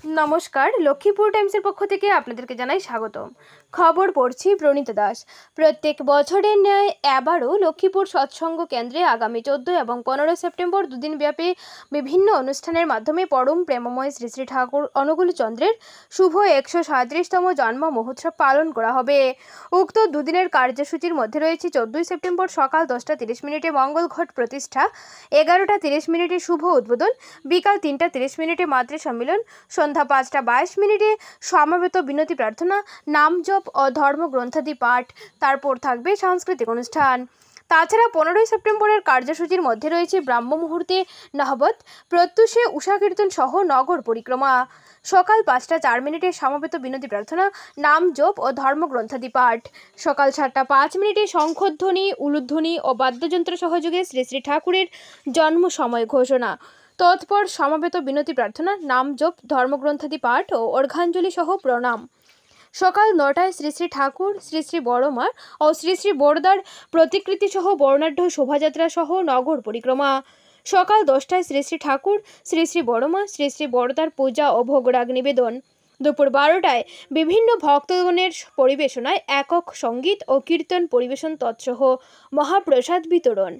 নমস্কার, লক্ষ্মীপুর টাইমসের পক্ষ থেকে আপনাদেরকে জানাই স্বাগতম। খবর পড়ছি প্রণীতা দাস। প্রত্যেক বছরের ন্যায় এবারও লক্ষ্মীপুর সৎসঙ্গ কেন্দ্রে আগামী 14 এবং 15 সেপ্টেম্বর দুদিনব্যাপী বিভিন্ন অনুষ্ঠানের মাধ্যমে পরম প্রেমময় শ্রী শ্রী ঠাকুর অনুকূল চন্দ্রের শুভ 137তম জন্ম মহোৎসব পালন করা হবে। উক্ত দুদিনের কার্যসূচির মধ্যে রয়েছে 14 সেপ্টেম্বর সকাল 10:30 মঙ্গল ঘট প্রতিষ্ঠা, 11:30 শুভ উদ্বোধন, বিকাল 3:30 মাতৃ সম্মেলন, সন্ধ্যা 5:22 সমাবেত বিনতি প্রার্থনা, নাম জপ ও ধর্মগ্রন্থাদি পাঠ। তারপর থাকবে সাংস্কৃতিক অনুষ্ঠান। তাছাড়া 15 সেপ্টেম্বরের কার্যসূচির মধ্যে রয়েছে ব্রাহ্ম মুহূর্তে নহবত, প্রত্যুষে উষা কীর্তন সহ নগর পরিক্রমা। সকাল 5:04 সমাবেত বিনতি প্রার্থনা, নাম জপ ও ধর্মগ্রন্থাদি পাঠ। সকাল 7:05 শঙ্খধ্বনি, উলুধ্বনি ও বাদ্যযন্ত্র সহযোগে শ্রী শ্রী ঠাকুরের জন্ম সময় ঘোষণা। তৎপর সমাবেত বিনতি প্রার্থনা, নাম জপ, ধর্মগ্রন্থাদি পাঠ ও অর্ঘ্যাঞ্জলি সহ প্রণাম। সকাল 9টায় শ্রী শ্রী ঠাকুর, শ্রী শ্রী বড়মার ও শ্রী শ্রী বড়দার প্রতিকৃতি সহ বর্ণাঢ্য শোভাযাত্রা সহ নগর পরিক্রমা। সকাল 10টায় শ্রী শ্রী ঠাকুর, শ্রী শ্রী বড়মা, শ্রী শ্রী বড়দার পূজা ও ভোগরাগ নিবেদন। দুপুর 12টায় বিভিন্ন ভক্তগণের পরিবেশনায় একক সঙ্গীত ও কীর্তন পরিবেশন তৎসহ মহাপ্রসাদ বিতরণ।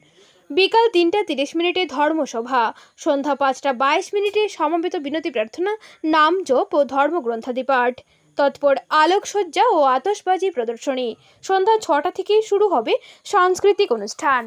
বিকাল 3:30 ধর্মসভা। সন্ধ্যা 5:22 সমাবেত বিনতি প্রার্থনা, নাম জপ ও ধর্মগ্রন্থাদি পাঠ। তৎপর আলোকসজ্জা ও আতশবাজি প্রদর্শনী। সন্ধ্যা 6টা থেকে শুরু হবে সাংস্কৃতিক অনুষ্ঠান।